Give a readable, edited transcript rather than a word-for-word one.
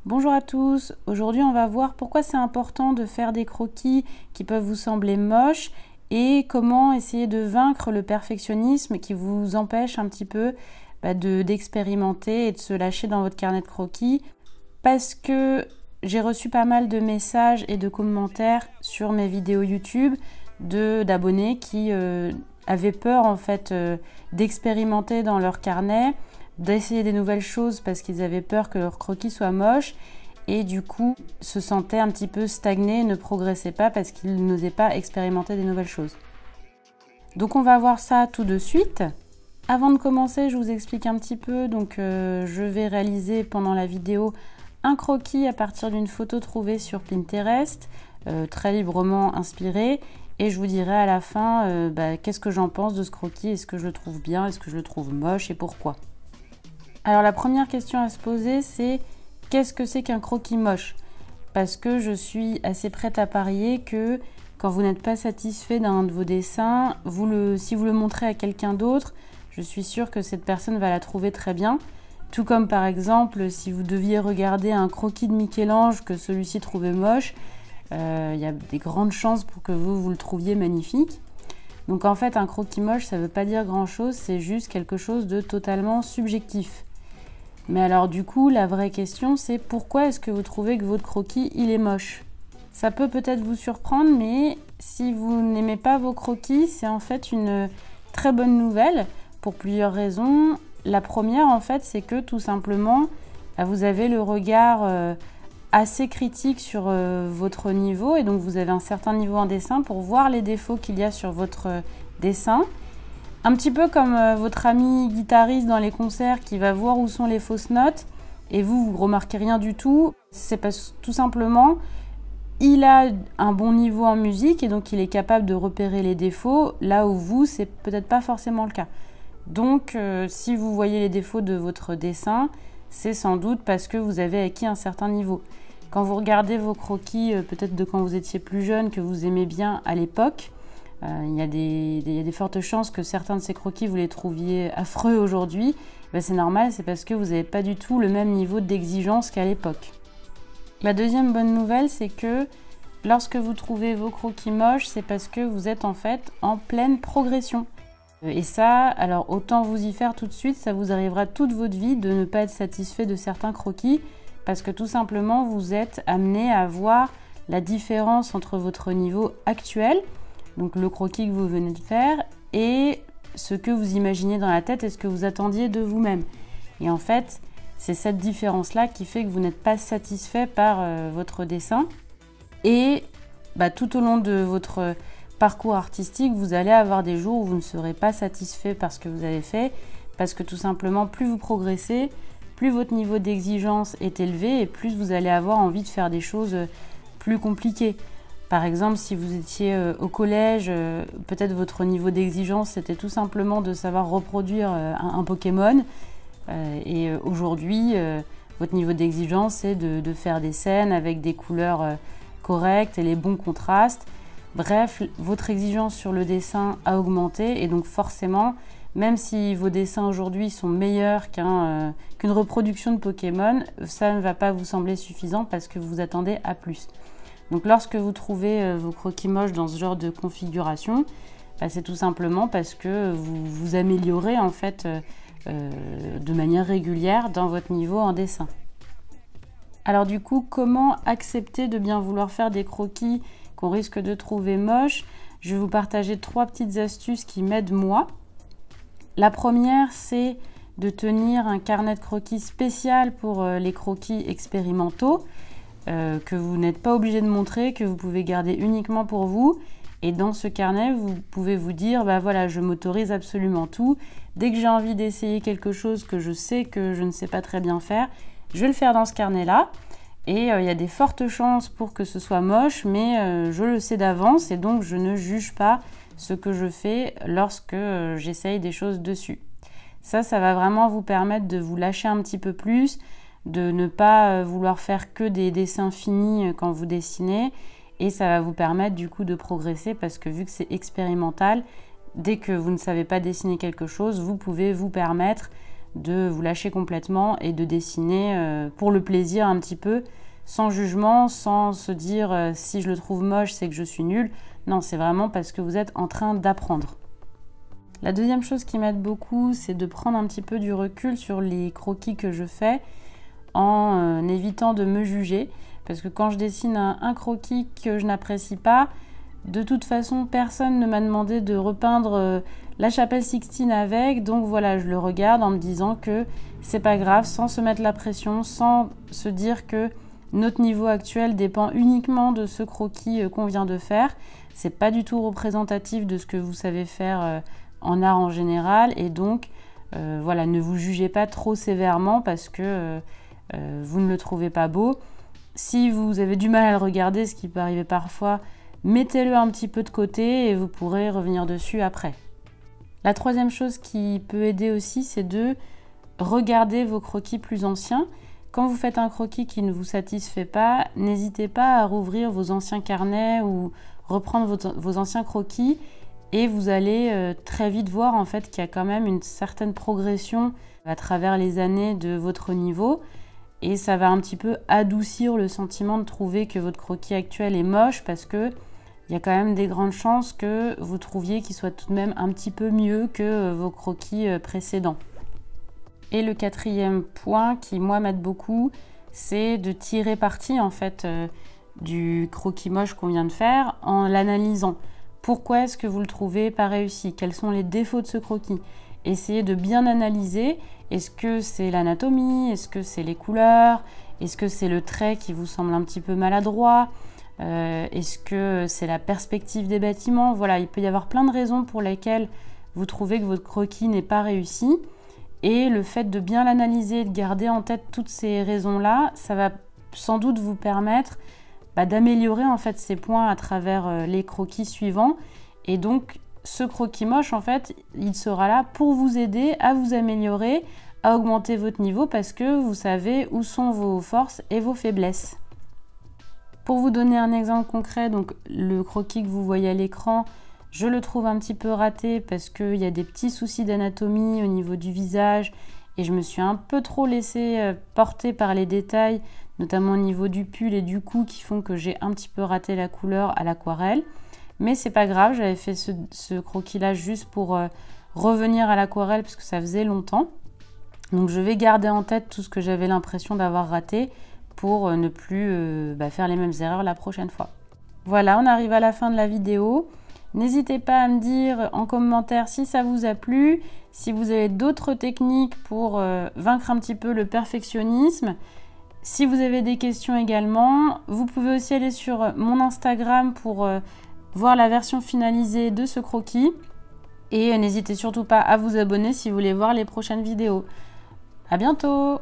Bonjour à tous, aujourd'hui on va voir pourquoi c'est important de faire des croquis qui peuvent vous sembler moches et comment essayer de vaincre le perfectionnisme qui vous empêche un petit peu d'expérimenter et de se lâcher dans votre carnet de croquis, parce que j'ai reçu pas mal de messages et de commentaires sur mes vidéos YouTube d'abonnés qui avaient peur en fait d'expérimenter dans leur carnet, d'essayer des nouvelles choses parce qu'ils avaient peur que leur croquis soit moche et du coup se sentaient un petit peu stagnés, ne progressaient pas parce qu'ils n'osaient pas expérimenter des nouvelles choses. Donc on va voir ça tout de suite. Avant de commencer, je vous explique un petit peu. Donc je vais réaliser pendant la vidéo un croquis à partir d'une photo trouvée sur Pinterest, très librement inspirée, et je vous dirai à la fin qu'est-ce que j'en pense de ce croquis, est-ce que je le trouve bien, est-ce que je le trouve moche et pourquoi. Alors la première question à se poser, c'est qu'est-ce que c'est qu'un croquis moche? Parce que je suis assez prête à parier que quand vous n'êtes pas satisfait d'un de vos dessins, si vous le montrez à quelqu'un d'autre, je suis sûre que cette personne va la trouver très bien. Tout comme par exemple, si vous deviez regarder un croquis de Michel-Ange que celui-ci trouvait moche, il y a des grandes chances pour que vous le trouviez magnifique. Donc en fait, un croquis moche, ça ne veut pas dire grand-chose, c'est juste quelque chose de totalement subjectif. Mais alors du coup, la vraie question, c'est pourquoi est-ce que vous trouvez que votre croquis, il est moche? Ça peut peut-être vous surprendre, mais si vous n'aimez pas vos croquis, c'est en fait une très bonne nouvelle pour plusieurs raisons. La première, en fait, c'est que tout simplement, vous avez le regard assez critique sur votre niveau et donc vous avez un certain niveau en dessin pour voir les défauts qu'il y a sur votre dessin. Un petit peu comme votre ami guitariste dans les concerts qui va voir où sont les fausses notes et vous remarquez rien du tout. C'est parce que tout simplement, il a un bon niveau en musique et donc il est capable de repérer les défauts, là où vous, c'est peut-être pas forcément le cas. Donc si vous voyez les défauts de votre dessin, c'est sans doute parce que vous avez acquis un certain niveau. Quand vous regardez vos croquis, peut-être de quand vous étiez plus jeune, que vous aimez bien à l'époque, il y a des fortes chances que certains de ces croquis, vous les trouviez affreux aujourd'hui. C'est normal, c'est parce que vous n'avez pas du tout le même niveau d'exigence qu'à l'époque. La deuxième bonne nouvelle, c'est que lorsque vous trouvez vos croquis moches, c'est parce que vous êtes en fait en pleine progression. Et ça, alors autant vous y faire tout de suite, ça vous arrivera toute votre vie de ne pas être satisfait de certains croquis, parce que tout simplement, vous êtes amené à voir la différence entre votre niveau actuel, donc le croquis que vous venez de faire, et ce que vous imaginez dans la tête et ce que vous attendiez de vous-même. Et en fait, c'est cette différence-là qui fait que vous n'êtes pas satisfait par votre dessin. Et tout au long de votre parcours artistique, vous allez avoir des jours où vous ne serez pas satisfait par ce que vous avez fait, parce que tout simplement, plus vous progressez, plus votre niveau d'exigence est élevé et plus vous allez avoir envie de faire des choses plus compliquées. Par exemple, si vous étiez au collège, peut-être votre niveau d'exigence c'était tout simplement de savoir reproduire un Pokémon. Et aujourd'hui, votre niveau d'exigence c'est de faire des scènes avec des couleurs correctes et les bons contrastes. Bref, votre exigence sur le dessin a augmenté et donc forcément, même si vos dessins aujourd'hui sont meilleurs qu'une reproduction de Pokémon, ça ne va pas vous sembler suffisant parce que vous attendez à plus. Donc lorsque vous trouvez vos croquis moches dans ce genre de configuration, c'est tout simplement parce que vous vous améliorez en fait de manière régulière dans votre niveau en dessin. Alors du coup, comment accepter de bien vouloir faire des croquis qu'on risque de trouver moches? Je vais vous partager 3 petites astuces qui m'aident moi. La première, c'est de tenir un carnet de croquis spécial pour les croquis expérimentaux que vous n'êtes pas obligé de montrer, que vous pouvez garder uniquement pour vous. Et dans ce carnet, vous pouvez vous dire, voilà, je m'autorise absolument tout. Dès que j'ai envie d'essayer quelque chose que je sais que je ne sais pas très bien faire, je vais le faire dans ce carnet-là. Et il y a des fortes chances pour que ce soit moche, mais je le sais d'avance et donc je ne juge pas ce que je fais lorsque j'essaye des choses dessus. Ça va vraiment vous permettre de vous lâcher un petit peu plus, de ne pas vouloir faire que des dessins finis quand vous dessinez, et ça va vous permettre du coup de progresser parce que vu que c'est expérimental, dès que vous ne savez pas dessiner quelque chose, vous pouvez vous permettre de vous lâcher complètement et de dessiner pour le plaisir un petit peu, sans jugement, sans se dire si je le trouve moche, c'est que je suis nulle. Non, c'est vraiment parce que vous êtes en train d'apprendre. La deuxième chose qui m'aide beaucoup, c'est de prendre un petit peu du recul sur les croquis que je fais en évitant de me juger. Parce que quand je dessine un croquis que je n'apprécie pas, de toute façon, personne ne m'a demandé de repeindre la chapelle Sixtine avec. Donc voilà, je le regarde en me disant que c'est pas grave, sans se mettre la pression, sans se dire que notre niveau actuel dépend uniquement de ce croquis qu'on vient de faire. C'est pas du tout représentatif de ce que vous savez faire en art en général. Et donc, voilà, ne vous jugez pas trop sévèrement parce que vous ne le trouvez pas beau. Si vous avez du mal à le regarder, ce qui peut arriver parfois, mettez-le un petit peu de côté et vous pourrez revenir dessus après. La troisième chose qui peut aider aussi, c'est de regarder vos croquis plus anciens. Quand vous faites un croquis qui ne vous satisfait pas, n'hésitez pas à rouvrir vos anciens carnets ou reprendre vos anciens croquis et vous allez très vite voir en fait qu'il y a quand même une certaine progression à travers les années de votre niveau. Et ça va un petit peu adoucir le sentiment de trouver que votre croquis actuel est moche parce que il y a quand même des grandes chances que vous trouviez qu'il soit tout de même un petit peu mieux que vos croquis précédents. Et le quatrième point qui moi m'aide beaucoup, c'est de tirer parti en fait du croquis moche qu'on vient de faire en l'analysant. Pourquoi est-ce que vous le trouvez pas réussi? Quels sont les défauts de ce croquis? Essayez de bien analyser. Est-ce que c'est l'anatomie? Est-ce que c'est les couleurs? Est-ce que c'est le trait qui vous semble un petit peu maladroit? Est-ce que c'est la perspective des bâtiments? Voilà, il peut y avoir plein de raisons pour lesquelles vous trouvez que votre croquis n'est pas réussi. Et le fait de bien l'analyser, de garder en tête toutes ces raisons-là, ça va sans doute vous permettre d'améliorer en fait ces points à travers les croquis suivants. Et donc, ce croquis moche, en fait, il sera là pour vous aider à vous améliorer, à augmenter votre niveau parce que vous savez où sont vos forces et vos faiblesses. Pour vous donner un exemple concret, donc le croquis que vous voyez à l'écran, je le trouve un petit peu raté parce qu'il y a des petits soucis d'anatomie au niveau du visage et je me suis un peu trop laissée porter par les détails, notamment au niveau du pull et du cou qui font que j'ai un petit peu raté la couleur à l'aquarelle. Mais c'est pas grave, j'avais fait ce croquis-là juste pour revenir à l'aquarelle parce que ça faisait longtemps. Donc je vais garder en tête tout ce que j'avais l'impression d'avoir raté pour ne plus faire les mêmes erreurs la prochaine fois. Voilà, on arrive à la fin de la vidéo. N'hésitez pas à me dire en commentaire si ça vous a plu, si vous avez d'autres techniques pour vaincre un petit peu le perfectionnisme. Si vous avez des questions également, vous pouvez aussi aller sur mon Instagram pour voir la version finalisée de ce croquis. Et n'hésitez surtout pas à vous abonner si vous voulez voir les prochaines vidéos. À bientôt!